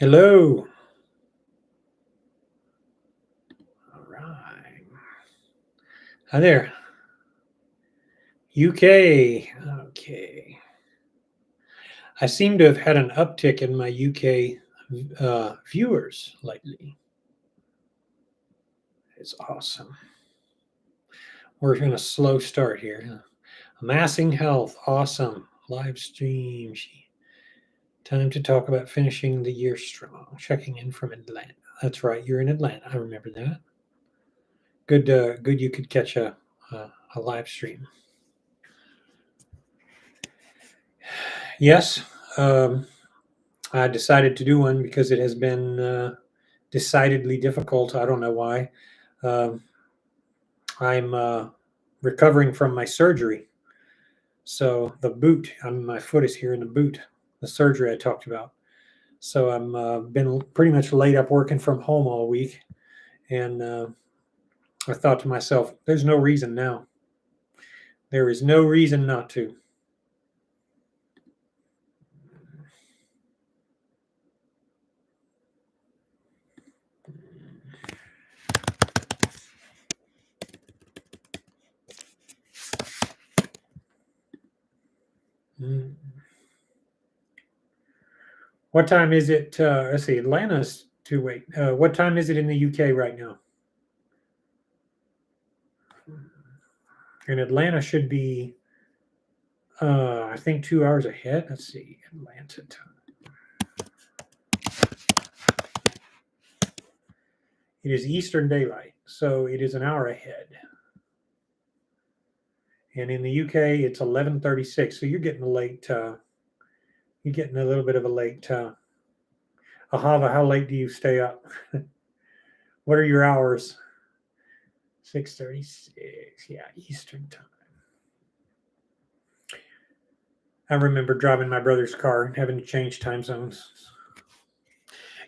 Hello. All right. Hi there. UK. Okay. I seem to have had an uptick in my UK viewers lately. It's awesome. We're in a slow start here. Amassing health. Awesome. Live stream. Time to talk about finishing the year strong. Checking in from Atlanta. That's right. You're in Atlanta. I remember that. Good. Good. You could catch a live stream. Yes. I decided to do one because it has been decidedly difficult. I don't know why. Um, I'm recovering from my surgery. So the boot, my foot is here in the boot, the surgery I talked about. So I'm been pretty much laid up working from home all week, and I thought to myself, "There's no reason now. There is no reason not to." Mm. What time is it? Let's see, Atlanta's to wait. What time is it in the UK right now? And Atlanta should be, I think, 2 hours ahead. Let's see, Atlanta time. It is Eastern Daylight, so it is an hour ahead. And in the UK, it's 11:36. So you're getting a late. You're getting a little bit of a late. Ahava, how late do you stay up? What are your hours? 6:36. Yeah, Eastern time. I remember driving my brother's car and having to change time zones.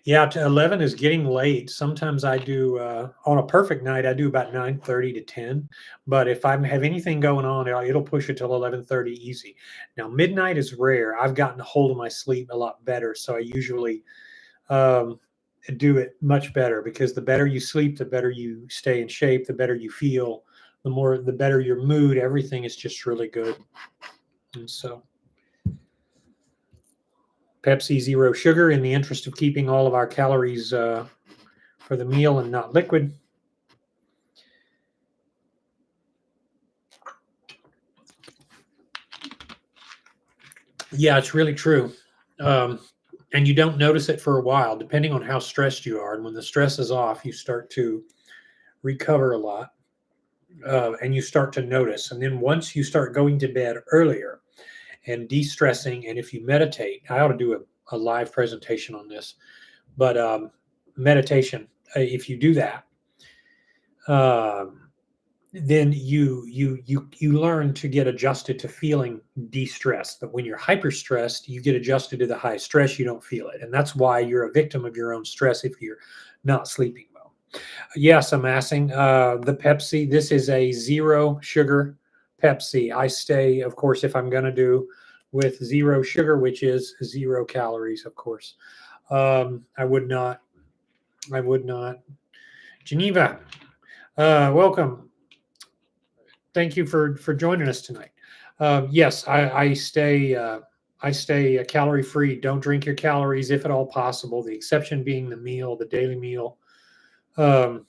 Yeah, to 11 is getting late. Sometimes I do on a perfect night I do about 9:30 to 10, but if I have anything going on, it'll push it till 11:30 easy. Now midnight is rare. I've gotten a hold of my sleep a lot better, so I usually um, do it much better because the better you sleep, the better you stay in shape, the better you feel, the better your mood, everything is just really good. And so Pepsi zero sugar in the interest of keeping all of our calories for the meal and not liquid. Yeah, it's really true. Um, and you don't notice it for a while, depending on how stressed you are. And when the stress is off, you start to recover a lot and you start to notice. And then once you start going to bed earlier and de stressing, and if you meditate, I ought to do a live presentation on this, but meditation, if you do that, um, then you learn to get adjusted to feeling de-stressed. But when you're hyper stressed, you get adjusted to the high stress, you don't feel it, and that's why you're a victim of your own stress if you're not sleeping well. Yes, amassing the Pepsi. This is a zero sugar Pepsi. I stay, of course, if I'm going to do with zero sugar, which is 0 calories, of course. I would not Geneva, welcome. Thank you for joining us tonight. Yes, I stay calorie free. Don't drink your calories if at all possible. The exception being the meal, the daily meal. Um,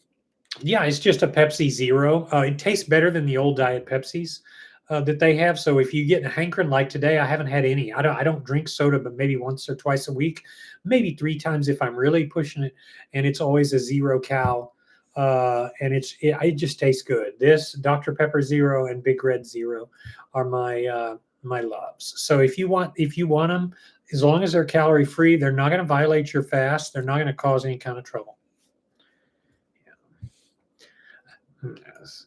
yeah, it's just a Pepsi Zero. It tastes better than the old diet Pepsis that they have. So if you get a hankering like today, I haven't had any. I don't drink soda, but maybe once or twice a week, maybe 3 times if I'm really pushing it. And it's always a 0 cal. And it just tastes good. This Dr. Pepper Zero and Big Red Zero are my loves. So if you want them, as long as they're calorie free, they're not going to violate your fast. They're not going to cause any kind of trouble. Yes.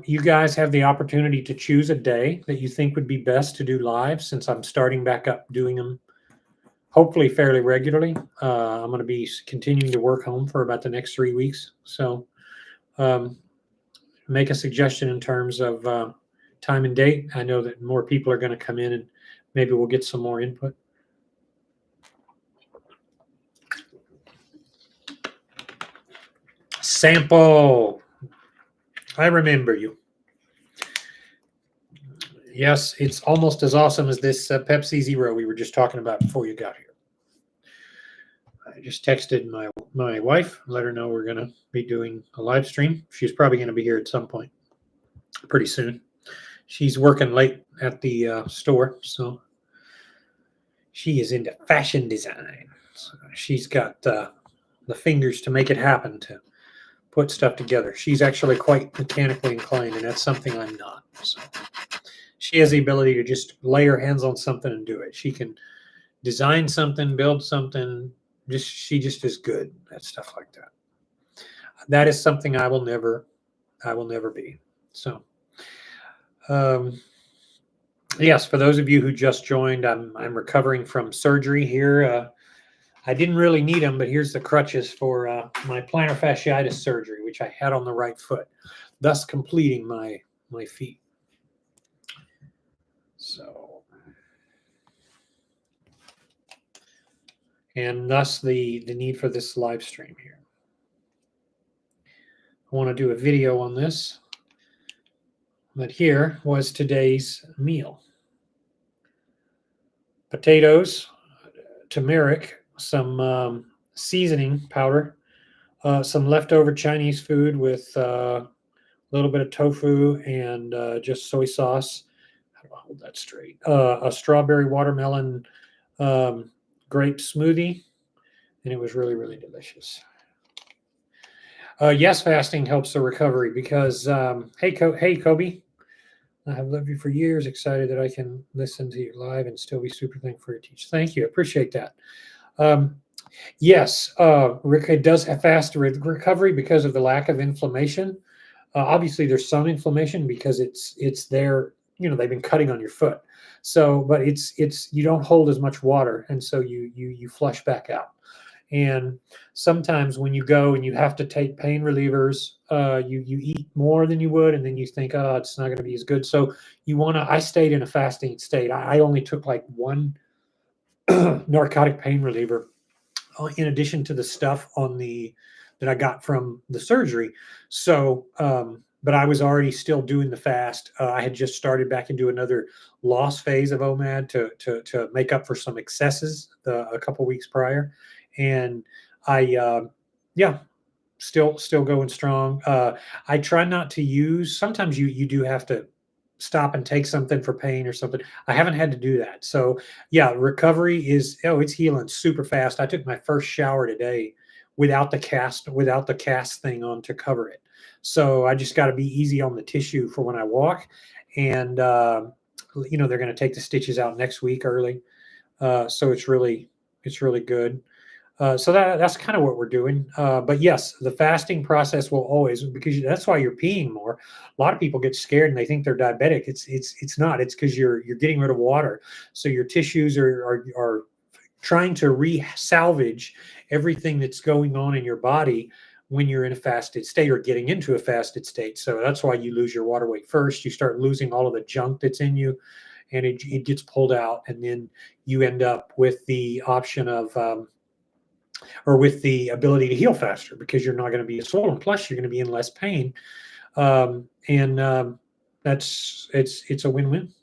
You guys have the opportunity to choose a day that you think would be best to do live, since I'm starting back up doing them hopefully fairly regularly. I'm going to be continuing to work home for about the next 3 weeks. So um, make a suggestion in terms of time and date. I know that more people are going to come in and maybe we'll get some more input. Sample. I remember you. Yes, it's almost as awesome as this Pepsi Zero we were just talking about before you got here. I just texted my wife, let her know we're going to be doing a live stream. She's probably going to be here at some point pretty soon. She's working late at the store, so she is into fashion design. So she's got the fingers to make it happen, to put stuff together. She's actually quite mechanically inclined, and that's something I'm not. So she has the ability to just lay her hands on something and do it. She can design something, build something. She just is good at stuff like that. That is something I will never be. So, yes, for those of you who just joined, I'm recovering from surgery here. I didn't really need them, but here's the crutches for my plantar fasciitis surgery, which I had on the right foot, thus completing my feet. So, and thus the need for this live stream here. I want to do a video on this, but here was today's meal. Potatoes, turmeric, some seasoning powder, some leftover Chinese food with a little bit of tofu and just soy sauce. How do I hold that straight? A strawberry watermelon grape smoothie, and it was really, really delicious. Yes, fasting helps the recovery because, hey, Kobe, I have loved you for years. Excited that I can listen to you live and still be super thankful for your teach. Thank you. I appreciate that. Yes, it does have faster recovery because of the lack of inflammation. Obviously, there's some inflammation because it's there. You know, they've been cutting on your foot. So, but it's you don't hold as much water, and so you flush back out. And sometimes when you go and you have to take pain relievers, you eat more than you would, and then you think, oh, it's not going to be as good. So you want to. I stayed in a fasting state. I only took like one narcotic pain reliever, in addition to the stuff that I got from the surgery. So, but I was already still doing the fast. I had just started back into another loss phase of OMAD to make up for some excesses a couple weeks prior. And I, still going strong. I try not to use, sometimes you do have to stop and take something for pain or something. I haven't had to do that. So yeah, recovery it's healing super fast. I took my first shower today without the cast thing on to cover it. So I just got to be easy on the tissue for when I walk. And, they're going to take the stitches out next week early. So it's really good. So that's kind of what we're doing. But yes, the fasting process will always, because that's why you're peeing more. A lot of people get scared and they think they're diabetic. It's not. It's because you're getting rid of water. So your tissues are trying to re-salvage everything that's going on in your body when you're in a fasted state or getting into a fasted state. So that's why you lose your water weight first. You start losing all of the junk that's in you, and it gets pulled out, and then you end up with the option of or with the ability to heal faster because you're not going to be as swollen. Plus, you're going to be in less pain, and it's a win-win.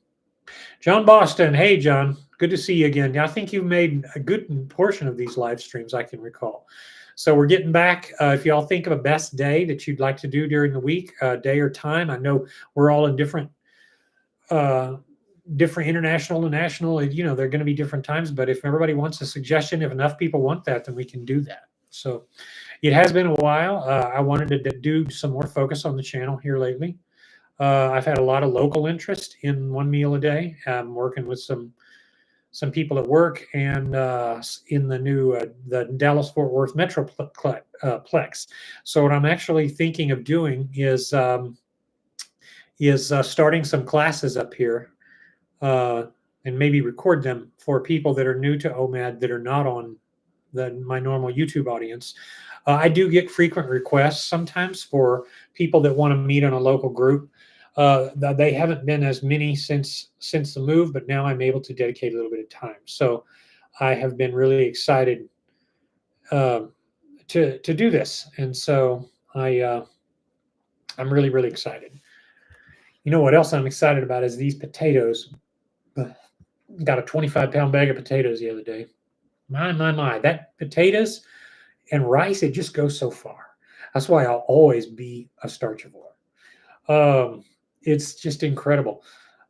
John Boston, hey John, good to see you again. I think you've made a good portion of these live streams I can recall. So we're getting back. If y'all think of a best day that you'd like to do during the week, day or time, I know we're all in different international and national, they're going to be different times, but if everybody wants a suggestion, if enough people want that, then we can do that. So it has been a while. I wanted to do some more focus on the channel here lately. I've had a lot of local interest in one meal a day. I'm working with some people at work and in the new the Dallas-Fort Worth Metroplex. So what I'm actually thinking of doing is starting some classes up here, and maybe record them for people that are new to OMAD that are not on my normal YouTube audience. I do get frequent requests sometimes for people that want to meet on a local group. They haven't been as many since the move, but now I'm able to dedicate a little bit of time. So I have been really excited um, to do this, and so I'm really excited. You know what else I'm excited about is these potatoes. Got a 25-pound bag of potatoes the other day. My, that potatoes and rice, it just goes so far. That's why I'll always be a starchivore. It's just incredible.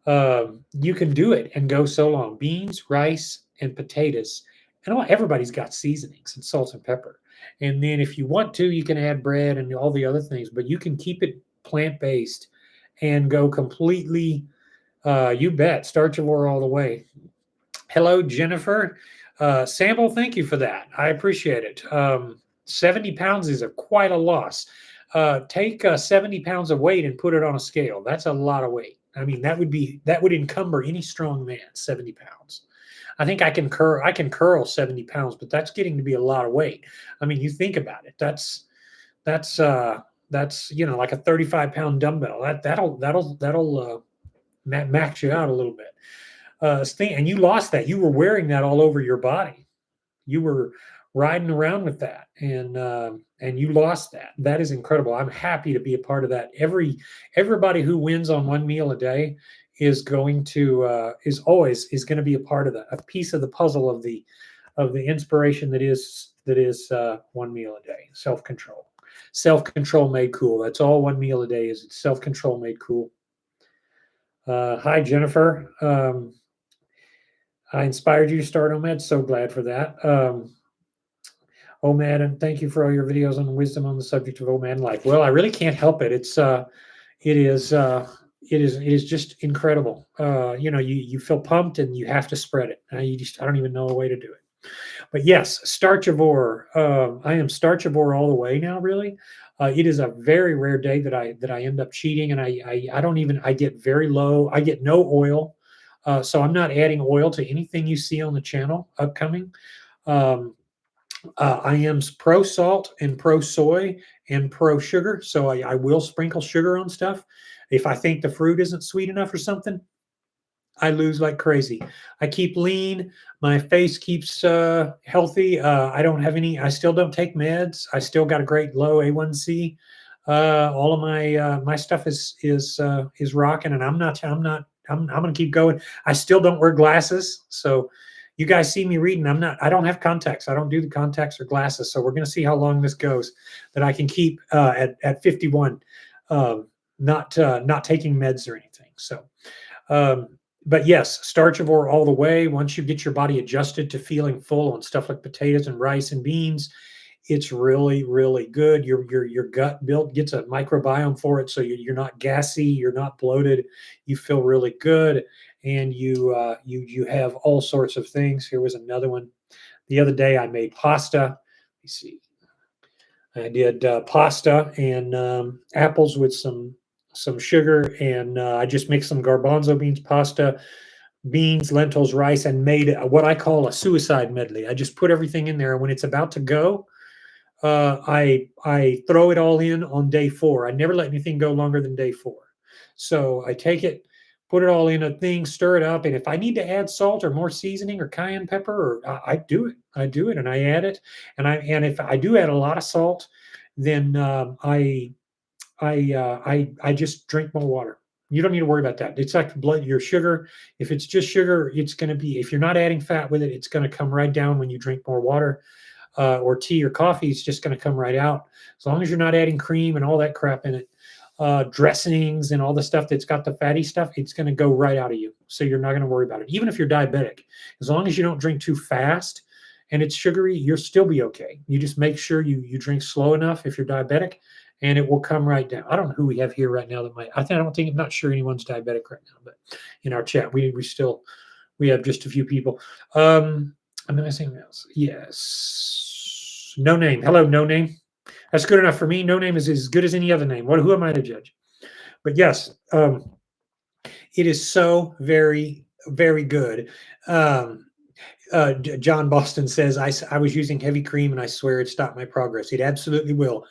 You can do it and go so long. Beans, rice, and potatoes. And everybody's got seasonings and salt and pepper. And then if you want to, you can add bread and all the other things, but you can keep it plant based and go completely, you bet, starchivore all the way. Hello, Jennifer. Sample, thank you for that. I appreciate it. 70 pounds is quite a loss. Take 70 pounds of weight and put it on a scale. That's a lot of weight. I mean, that would encumber any strong man. 70 pounds. I think I can curl 70 pounds, but that's getting to be a lot of weight. I mean, you think about it. That's like a 35-pound dumbbell. That'll max you out a little bit. And you lost that. You were wearing that all over your body. You were riding around with that, and you lost that. That is incredible. I'm happy to be a part of that. Everybody who wins on one meal a day is going to is going to be a part of a piece of the puzzle of the inspiration that is one meal a day. Self control made cool. That's all one meal a day is. It's self control made cool. Hi, Jennifer. I inspired you to start OMAD. So glad for that. OMAD, and thank you for all your videos on wisdom on the subject of OMAD life. Well, I really can't help it. It is just incredible. You feel pumped and you have to spread it. I don't even know a way to do it. But yes, starchivore. I am starchivore all the way now. Really, it is a very rare day that I end up cheating, and I get very low. I get no oil. So I'm not adding oil to anything you see on the channel upcoming. Um, I am pro salt and pro soy and pro sugar. So I will sprinkle sugar on stuff. If I think the fruit isn't sweet enough or something, I lose like crazy. I keep lean. My face keeps healthy. I still don't take meds. I still got a great low A1C. All of my stuff is rocking, and I'm going to keep going. I still don't wear glasses. So you guys see me reading. I don't have contacts. I don't do the contacts or glasses. So we're going to see how long this goes that I can keep at 51, not taking meds or anything. So, but yes, starchivore all the way. Once you get your body adjusted to feeling full on stuff like potatoes and rice and beans, it's really good. Your gut gets a microbiome for it, so you're not gassy, you're not bloated, you feel really good, and you have all sorts of things. Here was another one. The other day I made pasta. Let me see. I did pasta and apples with some sugar, and I just mixed some garbanzo beans, pasta, beans, lentils, rice, and made what I call a suicide medley. I just put everything in there, and when it's about to go, I throw it all in on day 4. I never let anything go longer than day 4. So I take it, put it all in a thing, stir it up, and if I need to add salt or more seasoning or cayenne pepper, I do it. I do it, and I add it. And if I do add a lot of salt, then I just drink more water. You don't need to worry about that. It's like your sugar. If it's just sugar, it's going to be. If you're not adding fat with it, it's going to come right down when you drink more water. Or tea or coffee, it's just going to come right out. As long as you're not adding cream and all that crap in it, dressings and all the stuff that's got the fatty stuff, it's going to go right out of you. So you're not going to worry about it. Even if you're diabetic, as long as you don't drink too fast and it's sugary, you'll still be okay. You just make sure you drink slow enough if you're diabetic, and it will come right down. I don't know who we have here right now that might. I'm not sure anyone's diabetic right now, but in our chat, we have just a few people. I'm missing else. Yes. No name. Hello, no name. That's good enough for me. No name is as good as any other name. Who am I to judge? But yes, it is so very good. John Boston says, I was using heavy cream and I swear it stopped my progress. It absolutely will.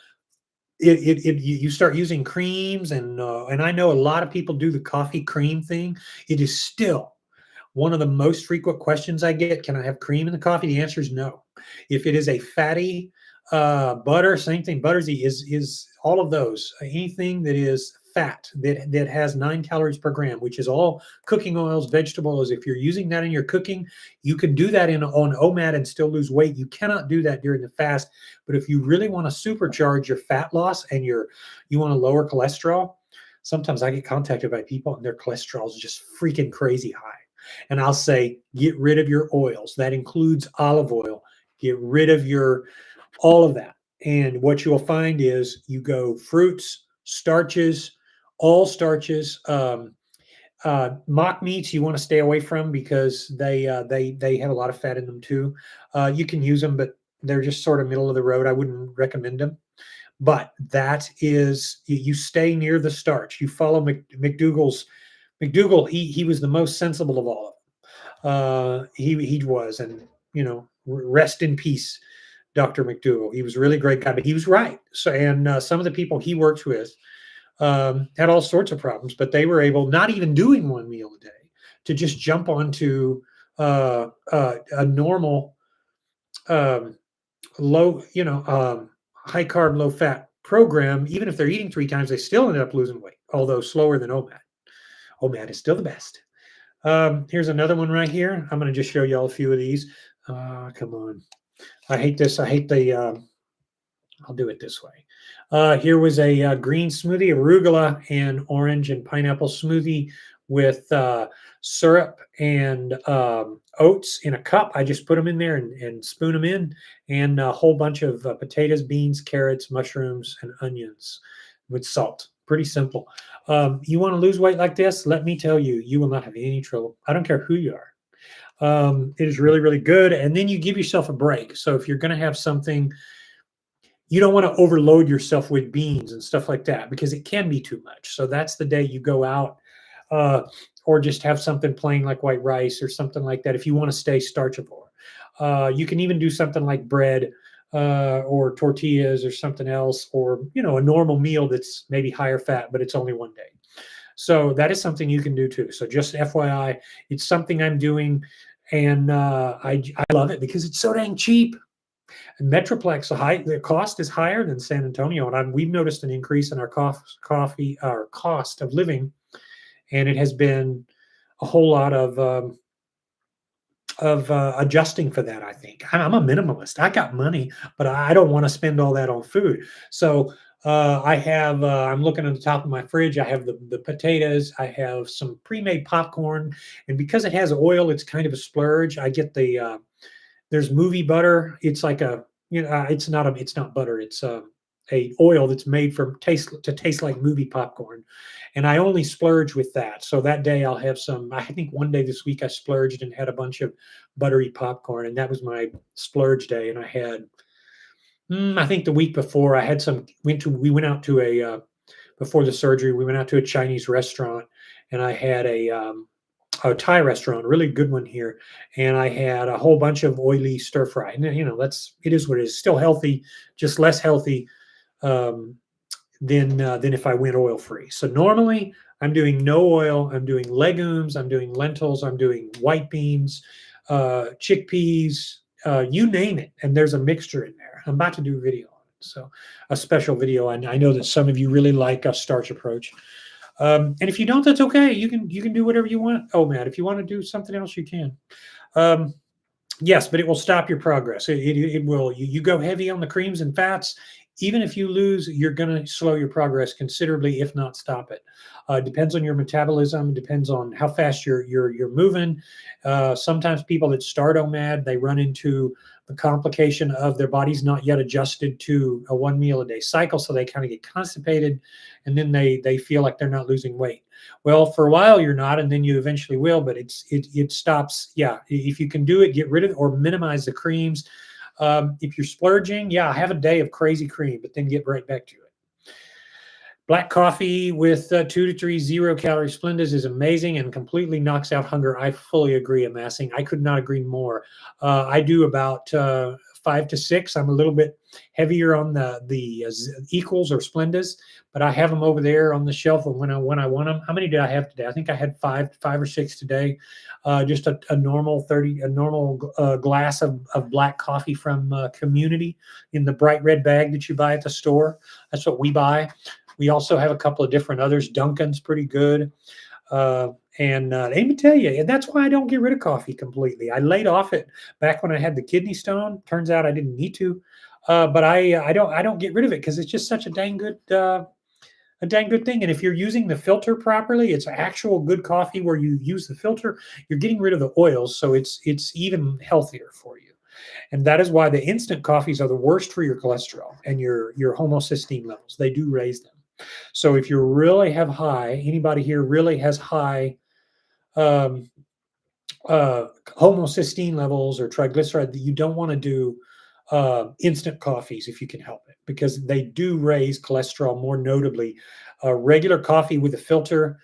you start using creams, and I know a lot of people do the coffee cream thing. It is still one of the most frequent questions I get. Can I have cream in the coffee? The answer is no. If it is a fatty butter, same thing. Butters is all of those. Anything that is fat that has 9 calories per gram, which is all cooking oils, vegetables. If you're using that in your cooking, you can do that in on OMAD and still lose weight. You cannot do that during the fast. But if you really want to supercharge your fat loss and you want to lower cholesterol, sometimes I get contacted by people and their cholesterol is just freaking crazy high. And I'll say, get rid of your oils. That includes olive oil. Get rid of all of that. And what you'll find is you go fruits, starches, all starches. Mock meats you want to stay away from because they have a lot of fat in them too. You can use them, but they're just sort of middle of the road. I wouldn't recommend them. But that is, you stay near the starch. You follow McDougall. He was the most sensible of all of them. He was, and rest in peace, Dr. McDougall. He was a really great guy, but he was right. So, and some of the people he worked with had all sorts of problems, but they were able, not even doing one meal a day, to just jump onto a normal, low, high carb, low fat program. Even if they're eating 3 times, they still ended up losing weight, although slower than OMAD. OMAD is still the best. Here's another one right here. I'm going to just show you all a few of these. Come on. I hate this. I hate I'll do it this way. Here was a green smoothie, arugula and orange and pineapple smoothie with syrup and oats in a cup. I just put them in there and spoon them in, and a whole bunch of potatoes, beans, carrots, mushrooms, and onions with salt. Pretty simple. You want to lose weight like this? Let me tell you, you will not have any trouble. I don't care who you are. It is really, really good. And then you give yourself a break. So if you're going to have something, you don't want to overload yourself with beans and stuff like that because it can be too much. So that's the day you go out, or just have something plain like white rice or something like that if you want to stay starchivore. You can even do something like bread or tortillas or something else, or a normal meal that's maybe higher fat, but it's only one day. So that is something you can do too. So just FYI, it's something I'm doing, and I love it because it's so dang cheap. And Metroplex, the cost is higher than San Antonio, and we've noticed an increase in our cost of living, and it has been a whole lot of adjusting for that. I think I'm a minimalist. I got money, but I don't want to spend all that on food. So I have. I'm looking at the top of my fridge. I have the potatoes. I have some pre-made popcorn, and because it has oil, it's kind of a splurge. I get the there's movie butter. It's like it's not butter. It's a oil that's made to taste like movie popcorn, and I only splurge with that. So that day I'll have some. I think one day this week I splurged and had a bunch of buttery popcorn, and that was my splurge day. And I had, I think the week before I had some. We went out to before the surgery. We went out to a Chinese restaurant, and I had a Thai restaurant, a really good one here, and I had a whole bunch of oily stir fry. And it is what it is. Still healthy, just less healthy than if I went oil free. So normally I'm doing no oil. I'm doing legumes. I'm doing lentils. I'm doing white beans, chickpeas, you name it. And there's a mixture in there. I'm about to do a video on it, so a special video. And I know that some of you really like a starch approach. And if you don't, that's okay. You can do whatever you want. Oh man, if you want to do something else, you can. Yes, but it will stop your progress. It will. You go heavy on the creams and fats. Even if you lose, you're going to slow your progress considerably, if not stop it. Depends on your metabolism. Depends on how fast you're moving. Sometimes people that start OMAD, they run into the complication of their body's not yet adjusted to a 1 meal a day cycle, so they kind of get constipated, and then they feel like they're not losing weight. Well, for a while you're not, and then you eventually will. But it stops. Yeah, if you can do it, get rid of or minimize the creams. If you're splurging, yeah, have a day of crazy cream, but then get right back to it. Black coffee with 2 to 3 0-calorie Splendas is amazing and completely knocks out hunger. I fully agree, Amassing. I could not agree more. I do about 5 to 6. I'm a little bit heavier on the equals or Splendas, but I have them over there on the shelf when I want them. How many did I have today? I think I had five or six today. Just a normal glass of black coffee from Community in the bright red bag that you buy at the store. That's what we buy. We also have a couple of different others. Dunkin's pretty good. Let me tell you, that's why I don't get rid of coffee completely. I laid off it back when I had the kidney stone. Turns out I didn't need to, but I don't get rid of it because it's just such a dang good thing. And if you're using the filter properly, it's actual good coffee where you use the filter. You're getting rid of the oils, so it's even healthier for you. And that is why the instant coffees are the worst for your cholesterol and your homocysteine levels. They do raise them. So if you really have high, anybody here really has high um, homocysteine levels or triglyceride, that you don't want to do instant coffees if you can help it, because they do raise cholesterol more notably. Regular coffee with a filter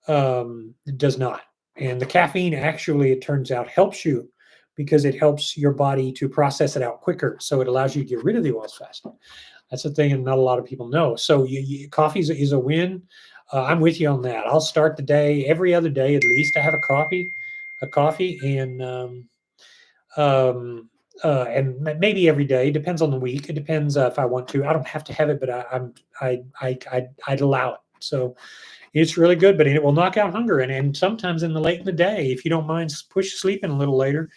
does not. And the caffeine actually, it turns out, helps you because it helps your body to process it out quicker. So it allows you to get rid of the oils faster. That's the thing, and not a lot of people know. So coffee is a win. I'm with you on that. I'll start the day every other day at least. I have a coffee, and maybe every day. Depends on the week. It depends if I want to. I don't have to have it, but I'd allow it. So it's really good, but it will knock out hunger. And sometimes in the late in the day, if you don't mind sleeping a little later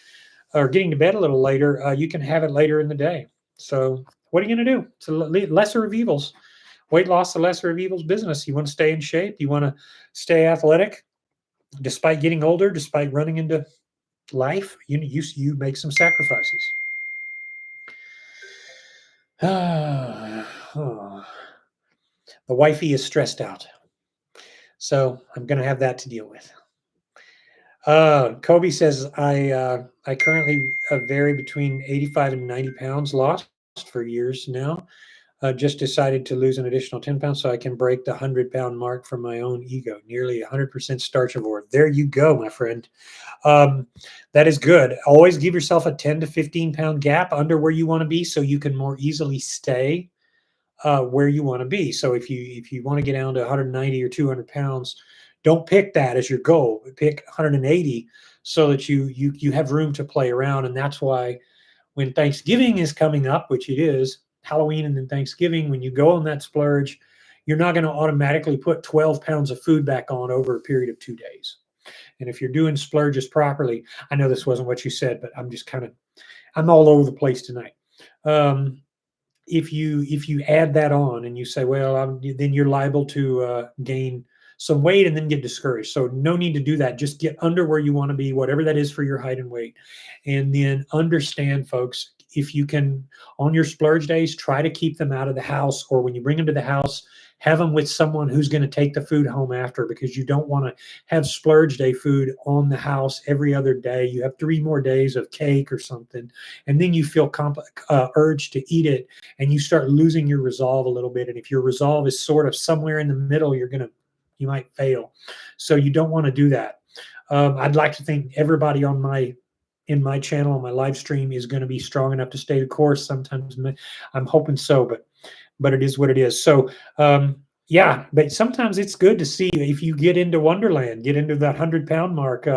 or getting to bed a little later, you can have it later in the day. So what are you going to do? It's a lesser of evils. Weight loss, the lesser of evils business. You want to stay in shape. You want to stay athletic, despite getting older, despite running into life. You make some sacrifices. The wifey is stressed out, so I'm going to have that to deal with. Kobe says I currently vary between 85 and 90 pounds, lost for years now. Just decided to lose an additional 10 pounds so I can break the 100-pound mark from my own ego. Nearly 100% starchivore. There you go, my friend. That is good. Always give yourself a 10 to 15-pound gap under where you want to be so you can more easily stay where you want to be. So if you want to get down to 190 or 200 pounds, don't pick that as your goal. Pick 180 so that you have room to play around. And that's why when Thanksgiving is coming up, which it is, Halloween and then Thanksgiving, when you go on that splurge, you're not going to automatically put 12 pounds of food back on over a period of 2 days. And if you're doing splurges properly, I know this wasn't what you said, but I'm all over the place tonight. If you add that on and you say, well, then you're liable to gain some weight and then get discouraged. So no need to do that. Just get under where you want to be, whatever that is for your height and weight. And then understand, folks, if you can, on your splurge days, try to keep them out of the house, or when you bring them to the house, have them with someone who's going to take the food home after, because you don't want to have splurge day food on the house every other day. You have 3 more days of cake or something, and then you feel urged to eat it, and you start losing your resolve a little bit. And if your resolve is sort of somewhere in the middle, you might fail. So you don't want to do that. I'd like to think everybody in my channel, on my live stream, is going to be strong enough to stay the course. Sometimes I'm hoping so, but it is what it is. So yeah, but sometimes it's good to see if you get into Wonderland, get into that 100-pound mark,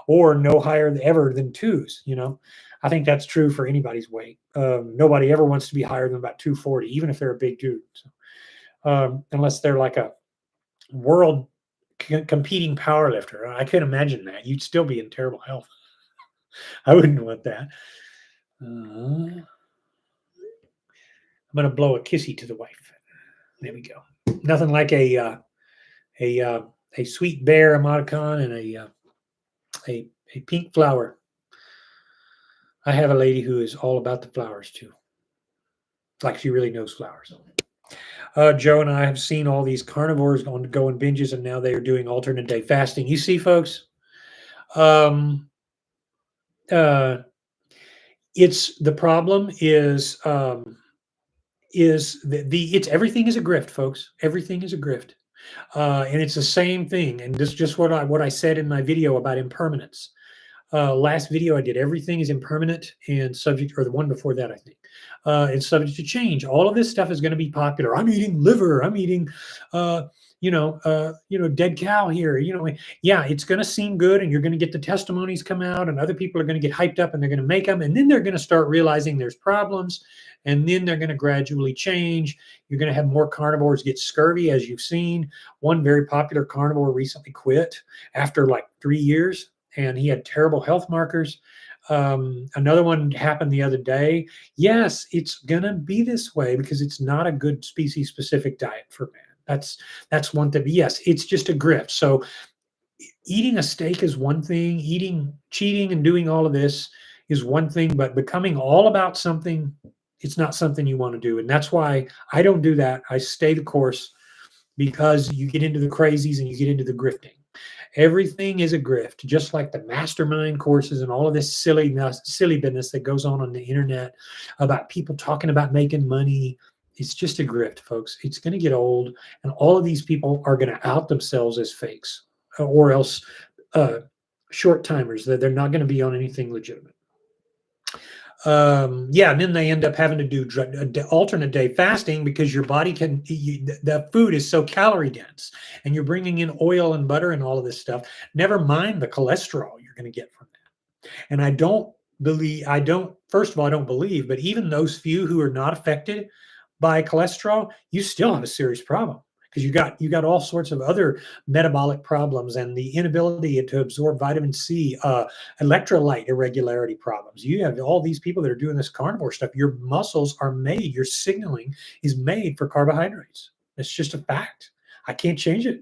or no higher ever than 2s. I think that's true for anybody's weight. Nobody ever wants to be higher than about 240, even if they're a big dude. So, unless they're like a world competing power lifter. I can't imagine that. You'd still be in terrible health. I wouldn't want that. I'm going to blow a kissy to the wife. There we go. Nothing like a sweet bear emoticon and a pink flower. I have a lady who is all about the flowers too. Like she really knows flowers. Joe and I have seen all these carnivores go in binges, and now they are doing alternate day fasting. You see, folks, it's the problem is it's everything is a grift, folks. Everything is a grift, and it's the same thing. And this is just what I said in my video about impermanence. Last video I did, everything is impermanent and subject, or the one before that, I think, it's subject to change. All of this stuff is going to be popular. I'm eating liver. I'm eating, uh, dead cow here. Yeah, it's going to seem good, and you're going to get the testimonies come out, and other people are going to get hyped up, and they're going to make them, and then they're going to start realizing there's problems, and then they're going to gradually change. You're going to have more carnivores get scurvy, as you've seen. One very popular carnivore recently quit after like 3 years, and he had terrible health markers. Another one happened the other day. Yes, it's gonna be this way because it's not a good species specific diet for man. That's one thing. Yes, it's just a grift. So eating a steak is one thing, eating, cheating, and doing all of this is one thing, but becoming all about something, it's not something you want to do. And that's why I don't do that. I stay the course, because you get into the crazies and you get into the grifting. Everything is a grift, just like the mastermind courses and all of this silly business that goes on the internet about people talking about making money. It's just a grift, folks. It's going to get old, and all of these people are going to out themselves as fakes, or else short timers. That they're not going to be on anything legitimate. Yeah, and then they end up having to do alternate day fasting because your body the food is so calorie dense, and you're bringing in oil and butter and all of this stuff. Never mind the cholesterol you're going to get from that. And first of all, I don't believe, but even those few who are not affected by cholesterol, you still have a serious problem, because you got all sorts of other metabolic problems, and the inability to absorb vitamin C, electrolyte irregularity problems. You have all these people that are doing this carnivore stuff. Your muscles are made, your signaling is made for carbohydrates. It's just a fact. I can't change it.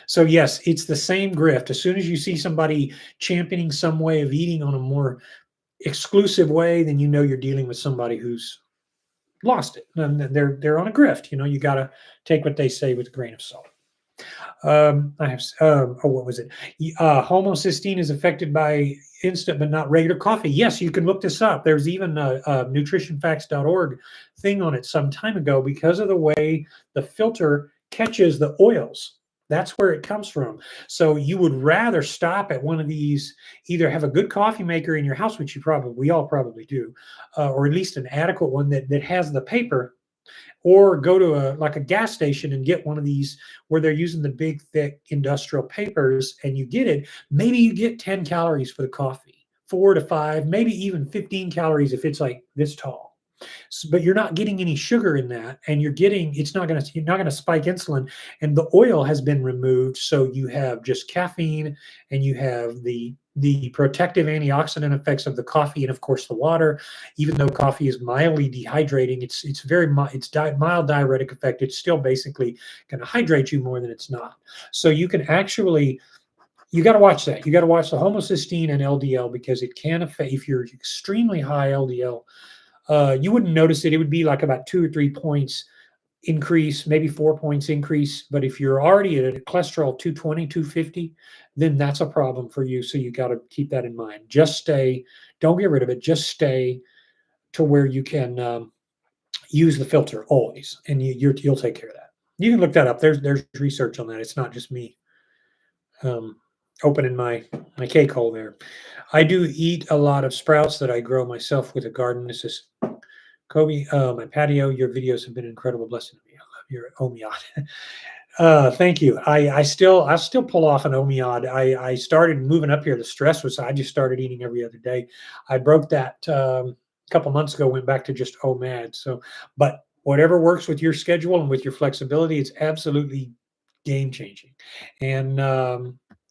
So yes, it's the same grift. As soon as you see somebody championing some way of eating on a more exclusive way, then you know you're dealing with somebody who's lost it, and they're on a grift. You got to take what they say with a grain of salt. I have what was it? Homocysteine is affected by instant but not regular coffee. Yes, you can look this up. There's even a nutritionfacts.org thing on it some time ago, because of the way the filter catches the oils. That's where it comes from. So you would rather stop at one of these, either have a good coffee maker in your house, which we all probably do, or at least an adequate one that has the paper, or go to a gas station and get one of these where they're using the big, thick industrial papers, and you get it. Maybe you get 10 calories for the coffee, 4 to 5, maybe even 15 calories if it's like this tall. So, but you're not getting any sugar in that, and you're not going to spike insulin, and the oil has been removed. So you have just caffeine, and you have the protective antioxidant effects of the coffee, and of course the water. Even though coffee is mildly dehydrating, it's mild diuretic effect. It's still basically going to hydrate you more than it's not. So you can actually, you got to watch that. You got to watch the homocysteine and LDL, because it can affect, if you're extremely high LDL, you wouldn't notice it. It would be like about 2 or 3 points increase, maybe 4 points increase. But if you're already at a cholesterol 220, 250, then that's a problem for you. So you got to keep that in mind. Don't get rid of it. Just stay to where you can use the filter always, and you'll take care of that. You can look that up. There's research on that. It's not just me opening my cake hole there. I do eat a lot of sprouts that I grow myself with a garden. This is Kobe, my patio. Your videos have been an incredible blessing to me. I love your OMAD. Thank you. I still pull off an OMAD. I started moving up here. The stress was, I just started eating every other day. I broke that a couple months ago, went back to just OMAD. So, but whatever works with your schedule and with your flexibility, it's absolutely game changing. And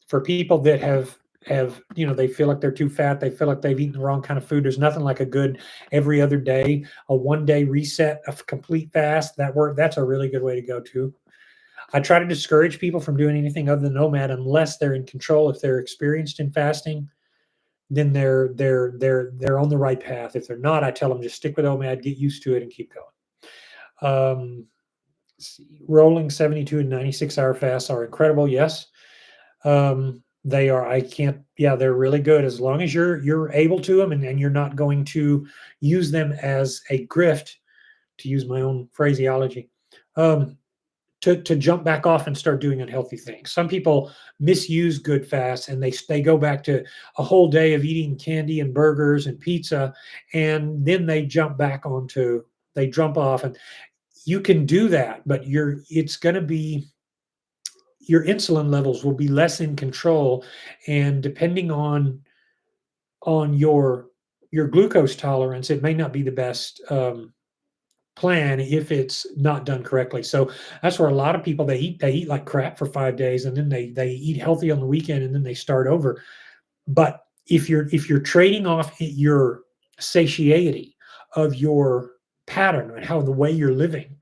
for people that have they feel like they're too fat, they feel like they've eaten the wrong kind of food, there's nothing like a good every other day, a 1-day reset, a complete fast. That's a really good way to go too. I try to discourage people from doing anything other than OMAD unless they're in control. If they're experienced in fasting, then they're on the right path. If they're not, I tell them just stick with OMAD, get used to it, and keep going. Rolling 72 and 96-hour fasts are incredible. Yes. They are. They're really good as long as you're able to them, and you're not going to use them as a grift, to use my own phraseology. to jump back off and start doing unhealthy things. Some people misuse good fast and they go back to a whole day of eating candy and burgers and pizza, and then they jump off. And you can do that, but it's going to be your insulin levels will be less in control, and depending on your glucose tolerance, it may not be the best plan if it's not done correctly. So that's where a lot of people they eat like crap for 5 days, and then they eat healthy on the weekend, and then they start over. But if you're trading off your satiety of your pattern and how the way you're living,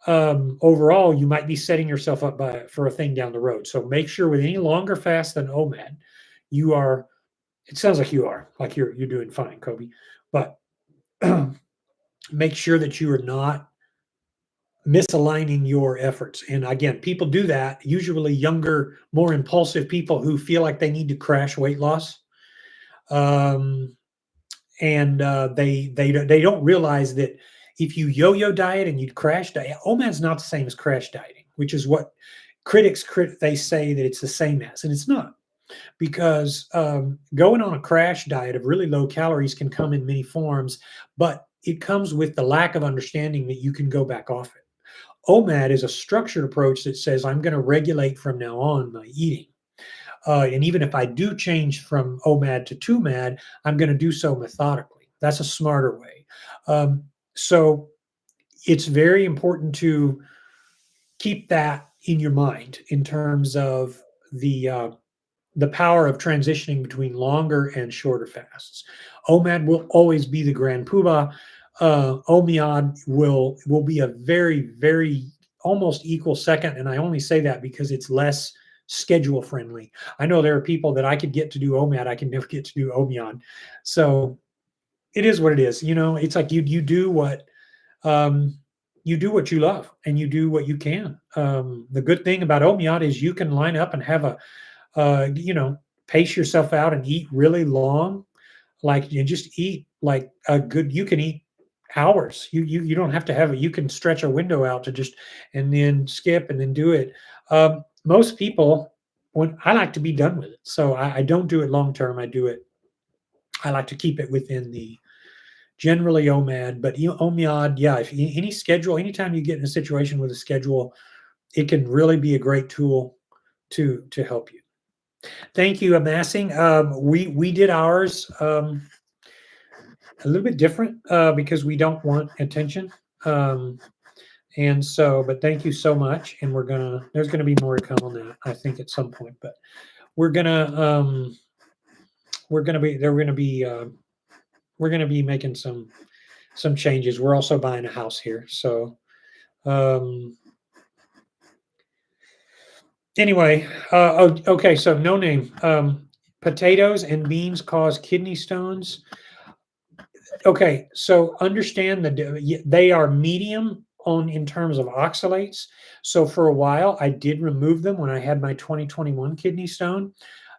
overall, you might be setting yourself up for a thing down the road. So make sure with any longer fast than OMAD, you are. It sounds like you are, like you're doing fine, Kobe. But make sure that you are not misaligning your efforts. And again, people do that. Usually, younger, more impulsive people who feel like they need to crash weight loss. Um, and they don't realize that if you yo-yo diet and you crash diet, OMAD's not the same as crash dieting, which is what they say that it's the same as, and it's not, because going on a crash diet of really low calories can come in many forms, but it comes with the lack of understanding that you can go back off it. OMAD is a structured approach that says I'm going to regulate from now on my eating. And even if I do change from OMAD to 2MAD, I'm going to do so methodically. That's a smarter way. So it's very important to keep that in your mind in terms of the power of transitioning between longer and shorter fasts. OMAD will always be the grand poobah. OMIAD will be a very, very almost equal second, and I only say that because it's less schedule friendly. I know there are people that I could get to do OMAD, I can never get to do OMIAD. So it is what it is. It's like um, you do what you love and you do what you can. The good thing about OMIAD is you can line up and have uh, you know, pace yourself out and eat really long, like and just eat like a good. You can eat hours. You don't have to have it. You can stretch a window out to just and then skip and then do it. Most people, when I like to be done with it, so I don't do it long term. I do it. I like to keep it within the generally OMAD, but OMIAD, yeah. If any schedule, anytime you get in a situation with a schedule, it can really be a great tool to help you. Thank you, Amassing. We did ours a little bit different because we don't want attention. And so, but thank you so much. And there's gonna be more to come on that, I think, at some point. But we're gonna, we're gonna be, they're gonna be, we're gonna be making some changes. We're also buying a house here, so um, anyway, okay. So no name. Potatoes and beans cause kidney stones. Okay, so understand that they are medium on in terms of oxalates. So for a while, I did remove them when I had my 2021 kidney stone.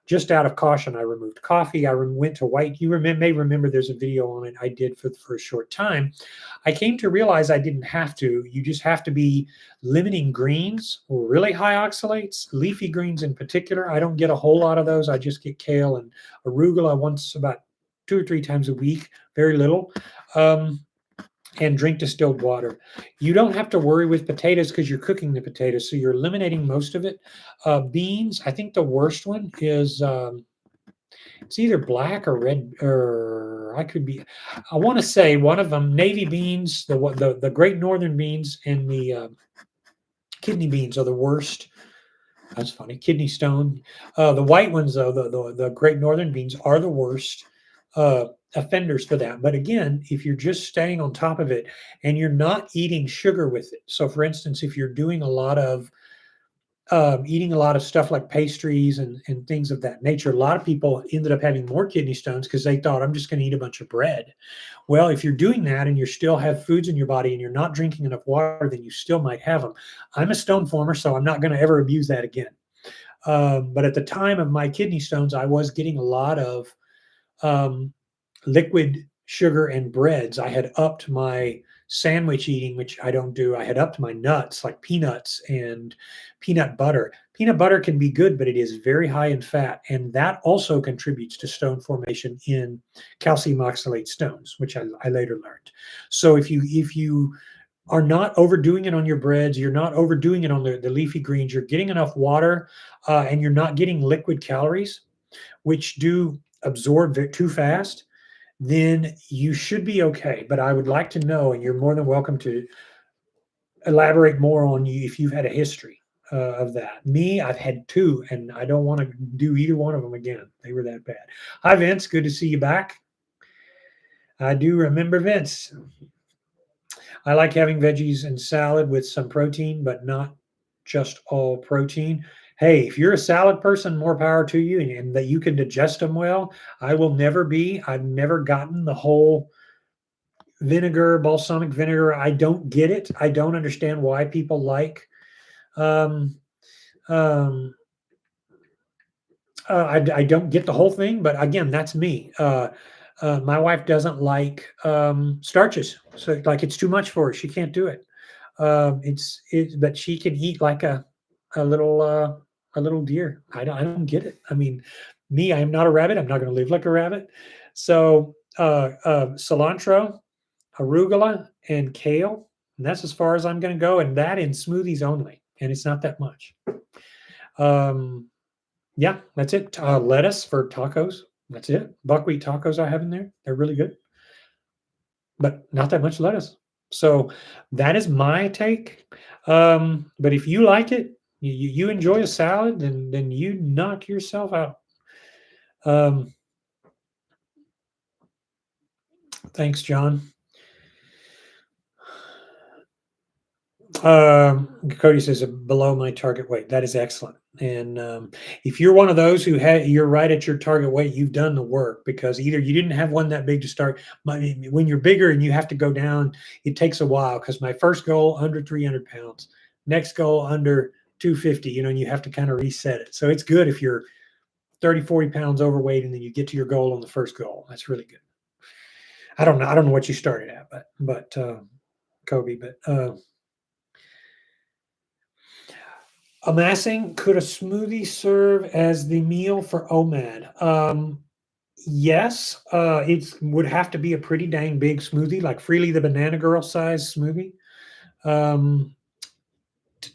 Just out of caution, I removed coffee. Went to white. You may remember there's a video on it I did for a short time. I came to realize I didn't have to. You just have to be limiting greens, really high oxalates, leafy greens in particular. I don't get a whole lot of those. I just get kale and arugula once about 2 or 3 times a week, very little, and drink distilled water. You don't have to worry with potatoes because you're cooking the potatoes, so you're eliminating most of it. Beans, I think the worst one is it's either black or red, or I could be. I want to say one of them, navy beans, the Great Northern beans, and the kidney beans are the worst. That's funny. Kidney stone. The white ones, though, the Great Northern beans are the worst offenders for that. But again, if you're just staying on top of it and you're not eating sugar with it. So, for instance, if you're doing a lot of eating a lot of stuff like pastries and things of that nature, a lot of people ended up having more kidney stones because they thought, I'm just going to eat a bunch of bread. Well, if you're doing that and you still have foods in your body and you're not drinking enough water, then you still might have them. I'm a stone former, so I'm not going to ever abuse that again. But at the time of my kidney stones, I was getting a lot of um, liquid sugar and breads. I had upped my sandwich eating, which I don't do, I had upped my nuts like peanuts and peanut butter. Peanut butter can be good, but it is very high in fat, and that also contributes to stone formation in calcium oxalate stones, which I later learned. So if you are not overdoing it on your breads, you're not overdoing it on the leafy greens, you're getting enough water, and you're not getting liquid calories, which do absorb too fast, then you should be okay. But I would like to know, and you're more than welcome to elaborate more on you if you've had a history of that. Me, I've had two, and I don't want to do either one of them again. They were that bad. Hi, Vince. Good to see you back. I do remember Vince. I like having veggies and salad with some protein, but not just all protein. Hey, if you're a salad person, more power to you, and that you can digest them well. I will never be. I've never gotten the whole vinegar, balsamic vinegar. I don't get it. I don't understand why people like. Um, um, I don't get the whole thing, but again, that's me. My wife doesn't like starches, so like it's too much for her. She can't do it. But she can eat like a little a little deer. I don't get it. I mean, me, I am not a rabbit. I'm not going to live like a rabbit. So cilantro, arugula, and kale. And that's as far as I'm going to go, and that in smoothies only. And it's not that much. Um, yeah, that's it. Lettuce for tacos. That's it. Buckwheat tacos I have in there. They're really good, but not that much lettuce. So that is my take. But if you like it, you enjoy a salad, then you knock yourself out. Um, thanks, John. Cody says below my target weight. That is excellent. And if you're one of those who you're right at your target weight, you've done the work, because either you didn't have one that big to start. When you're bigger and you have to go down, it takes a while. Because my first goal under 300 pounds, next goal under 250. And you have to kind of reset it. So it's good if you're 30, 40 pounds overweight and then you get to your goal on the first goal. That's really good. I don't know. I don't know what you started at, but Kobe, but. Amassing, could a smoothie serve as the meal for OMAD? Yes, it would have to be a pretty dang big smoothie, like Freely the Banana Girl size smoothie. Um,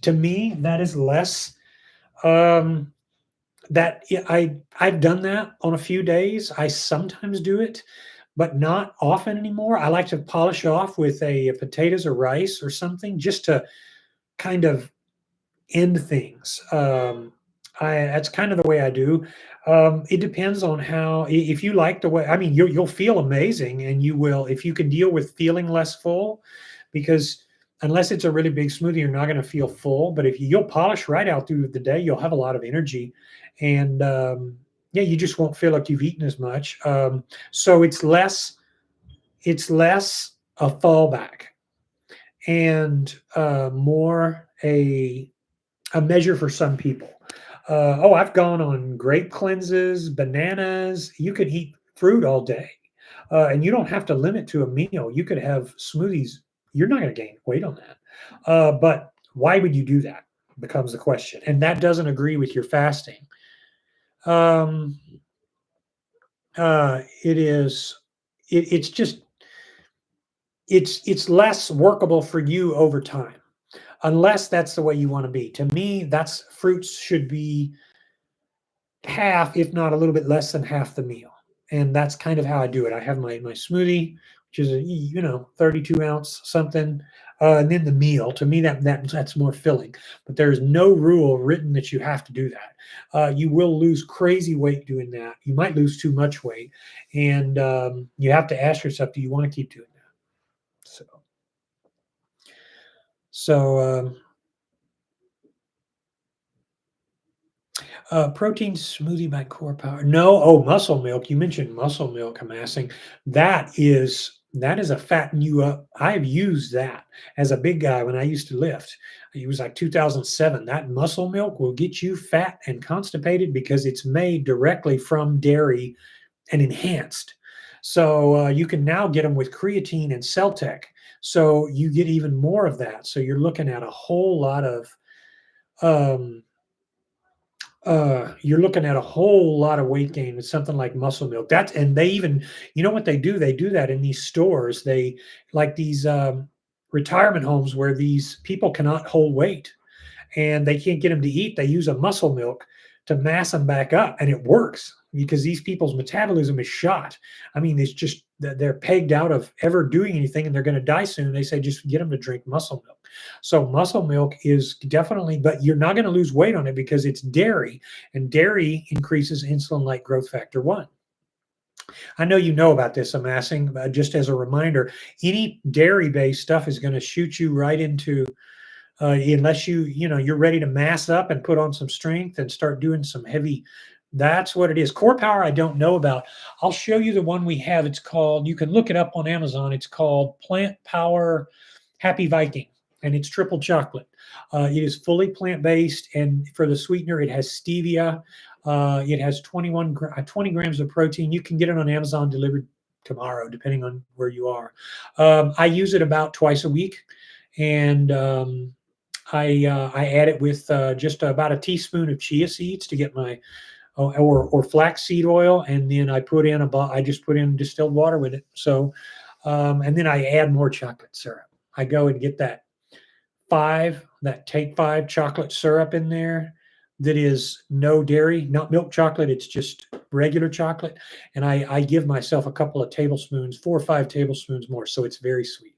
to me, that is less. Um, I've done that on a few days. I sometimes do it, but not often anymore. I like to polish off with a potatoes or rice or something, just to kind of end things. That's kind of the way I do. It depends on how. If you like the way, I mean, you'll feel amazing, and you will if you can deal with feeling less full, because unless it's a really big smoothie, you're not going to feel full. But if you'll polish right out through the day, you'll have a lot of energy, and yeah, you just won't feel like you've eaten as much. So it's less. It's less a fallback and more a measure for some people. I've gone on grape cleanses, bananas. You could eat fruit all day, and you don't have to limit to a meal. You could have smoothies. You're not going to gain weight on that. But why would you do that? Becomes the question, and that doesn't agree with your fasting. Um, it is. It's just. It's less workable for you over time, unless that's the way you want to be. To me, that's fruits should be half, if not a little bit less than half the meal. And that's kind of how I do it. I have my smoothie, which is a 32 ounce something, and then the meal. To me, that's more filling. But there's no rule written that you have to do that. You will lose crazy weight doing that. You might lose too much weight, and you have to ask yourself, do you want to keep doing that? So. Protein smoothie by Core Power. No, muscle milk. You mentioned muscle milk amassing. That is a fatten you up. I've used that as a big guy when I used to lift. It was like 2007. That muscle milk will get you fat and constipated because it's made directly from dairy and enhanced. So you can now get them with creatine and Celtec. So you get even more of that. So you're looking at a whole lot of um, weight gain with something like muscle milk. That's and they even, you know what they do? They do that in these stores. They like these retirement homes where these people cannot hold weight and they can't get them to eat. They use a muscle milk to mass them back up, and it works because these people's metabolism is shot. I mean, it's just that they're pegged out of ever doing anything, and they're going to die soon. They say just get them to drink muscle milk. So muscle milk is definitely, but you're not going to lose weight on it because it's dairy, and dairy increases insulin-like growth factor 1. I know you know about this, amassing, just as a reminder, any dairy-based stuff is going to shoot you right into unless you're ready to mass up and put on some strength and start doing some heavy. That's what it is. Core power I don't know about. I'll show you the one we have. It's called, you can look it up on Amazon. It's called Plant Power Happy Viking, and it's triple chocolate. It is fully plant-based, and for the sweetener it has stevia. It has 20 grams of protein. You can get it on Amazon delivered tomorrow, depending on where you are. I use it about twice a week, and I add it with just about a teaspoon of chia seeds to get my or flaxseed oil, and then I just put in distilled water with it. So and then I add more chocolate syrup. I go and get that Take 5 chocolate syrup in there that is no dairy, not milk chocolate. It's just regular chocolate, and I give myself a couple of tablespoons, 4 or 5 tablespoons more, so it's very sweet.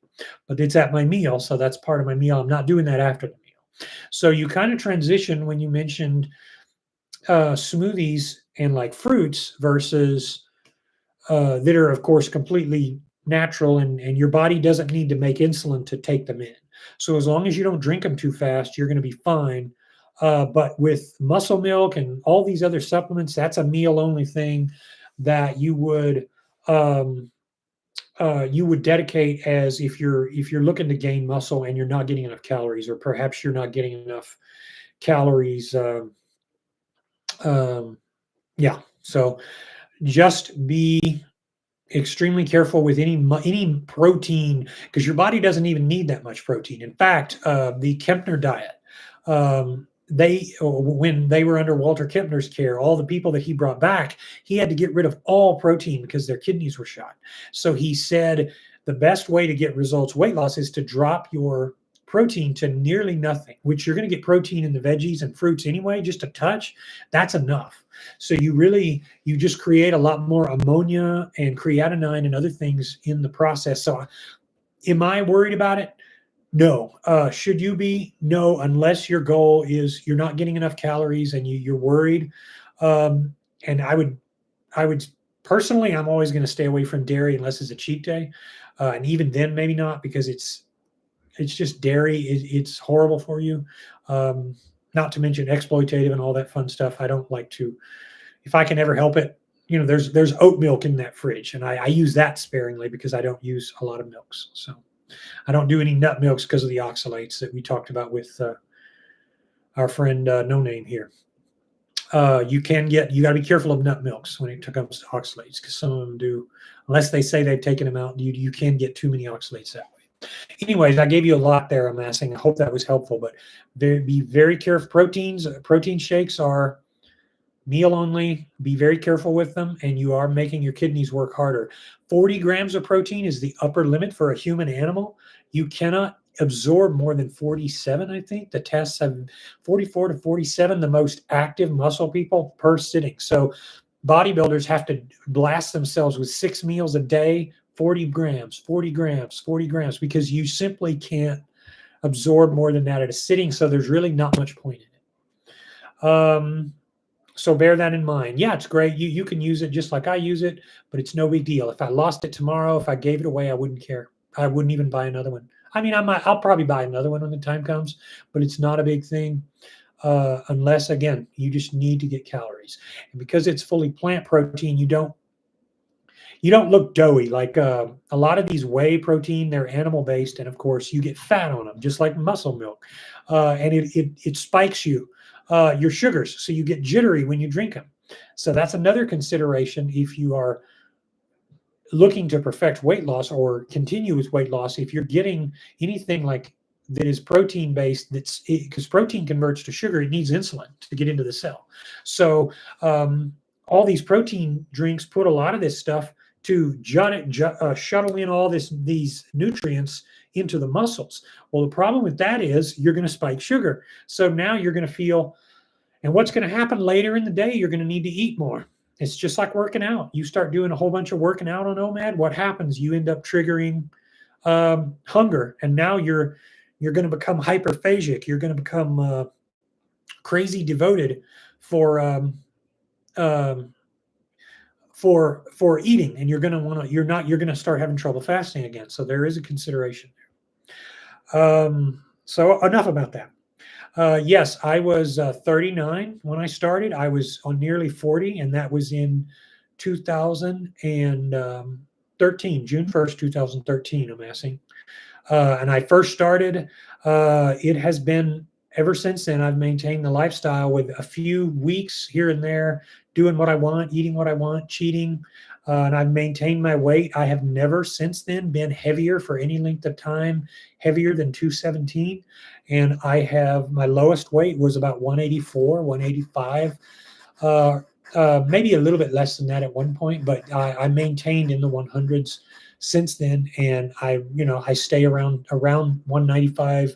But it's at my meal, so that's part of my meal. I'm not doing that after the meal. So you kind of transition when you mentioned smoothies and like fruits versus that are, of course, completely natural, and your body doesn't need to make insulin to take them in. So as long as you don't drink them too fast, you're going to be fine. But with muscle milk and all these other supplements, that's a meal only thing that um, you would dedicate as if you're looking to gain muscle and you're not getting enough calories, or perhaps you're not getting enough calories. Um, yeah. So just be extremely careful with any protein, because your body doesn't even need that much protein. In fact, the Kempner diet, when they were under Walter Kempner's care, all the people that he brought back, he had to get rid of all protein because their kidneys were shot. So he said the best way to get results weight loss is to drop your protein to nearly nothing, which you're going to get protein in the veggies and fruits anyway, just a touch. That's enough. So you just create a lot more ammonia and creatinine and other things in the process. So am I worried about it? No. Should you be? No, unless your goal is you're not getting enough calories and you're worried. And I would personally, I'm always going to stay away from dairy unless it's a cheat day, and even then, maybe not, because it's just dairy. It's horrible for you. Um, Not to mention exploitative and all that fun stuff. I don't like to, if I can ever help it. There's oat milk in that fridge, and I use that sparingly because I don't use a lot of milks. So I don't do any nut milks because of the oxalates that we talked about with our friend No Name here. You got to be careful of nut milks when it comes to oxalates, because some of them do, unless they say they've taken them out. You can get too many oxalates that way. Anyways, I gave you a lot there, amassing. I hope that was helpful, but be very careful. Protein shakes are meal only. Be very careful with them, and you are making your kidneys work harder. 40 grams of protein is the upper limit for a human animal. You cannot absorb more than 47, I think. The tests have 44 to 47, the most active muscle people per sitting. So bodybuilders have to blast themselves with 6 meals a day, 40 grams, 40 grams, 40 grams, because you simply can't absorb more than that at a sitting. So there's really not much point in it. So bear that in mind. Yeah, it's great. You can use it just like I use it, but it's no big deal. If I lost it tomorrow, if I gave it away, I wouldn't care. I wouldn't even buy another one. I mean, I'll probably buy another one when the time comes, but it's not a big thing. Unless, again, you just need to get calories. And because it's fully plant protein, you don't look doughy like a lot of these whey protein. They're animal based, and of course you get fat on them, just like muscle milk, and it spikes your sugars, so you get jittery when you drink them. So that's another consideration if you are looking to perfect weight loss or continue with weight loss, if you're getting anything like that is protein based, that's because protein converts to sugar, it needs insulin to get into the cell. So all these protein drinks put a lot of this stuff to shuttle in all these nutrients into the muscles. Well, the problem with that is you're going to spike sugar. So now you're going to feel, and what's going to happen later in the day, you're going to need to eat more. It's just like working out. You start doing a whole bunch of working out on OMAD. What happens? You end up triggering hunger, and now you're going to become hyperphagic. You're going to become crazy devoted for um, for eating, and you're going to want to. You're going to start having trouble fasting again. So there is a consideration there. So enough about that. Yes, I was 39 when I started. I was on nearly 40, and that was in 2013, June 1st, 2013, I'm asking. And I first started, it has been ever since then, I've maintained the lifestyle with a few weeks here and there, doing what I want, eating what I want, cheating. And I've maintained my weight. I have never since then been heavier for any length of time, heavier than 217. And I have, my lowest weight was about 184, 185. Maybe a little bit less than that at one point, but I maintained in the 100s since then, and I stay around 195,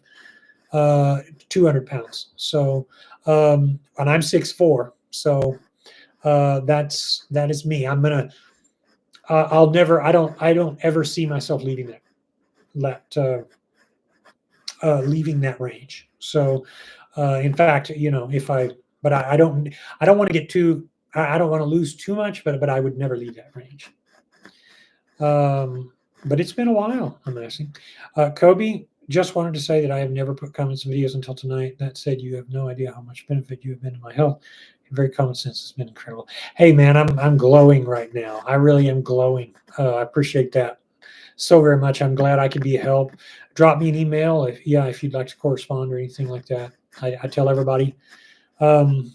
200 pounds. So, and I'm 6'4", so that is me. I don't ever see myself leaving leaving that range. So, in fact, but I don't want to get too, I don't want to lose too much, but I would never leave that range. But it's been a while, I'm asking. Kobe, just wanted to say that I have never put comments and videos until tonight. That said, you have no idea how much benefit you have been to my health. Very common sense has been incredible. Hey man, I'm glowing right now. I really am glowing. I appreciate that so very much. I'm glad I could be a help. Drop me an email if you'd like to correspond or anything like that. I tell everybody, that,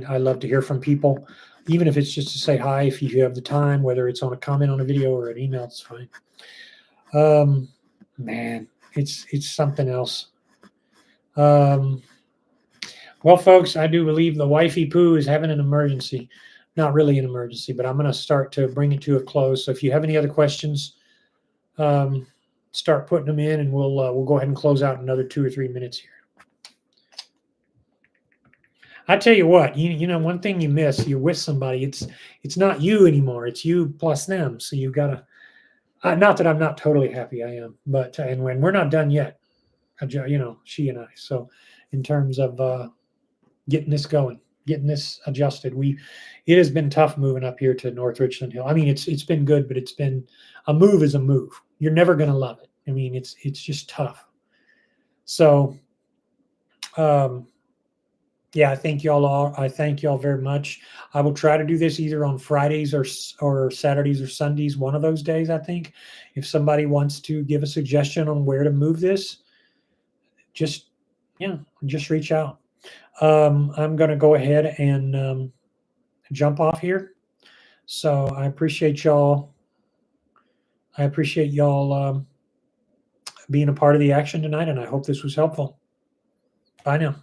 I love to hear from people, even if it's just to say hi, if you have the time, whether it's on a comment on a video or an email, it's fine. Man, it's something else. Well, folks, I do believe the wifey poo is having an emergency. Not really an emergency, but I'm going to start to bring it to a close. So if you have any other questions, start putting them in, and we'll go ahead and close out in another 2 or 3 minutes here. I tell you what, one thing you miss, you're with somebody, it's not you anymore. It's you plus them. So you've got to, not that I'm not totally happy, I am, but, and when we're not done yet, she and I. So in terms of getting this going, getting this adjusted, it has been tough moving up here to North Richland Hill. I mean, it's been good, but it's been, a move is a move. You're never going to love it. I mean, it's just tough. So, yeah, I thank y'all very much. I will try to do this either on Fridays or Saturdays or Sundays, one of those days, I think. If somebody wants to give a suggestion on where to move this, just reach out. I'm going to go ahead and jump off here. So I appreciate y'all. Being a part of the action tonight, and I hope this was helpful. Bye now.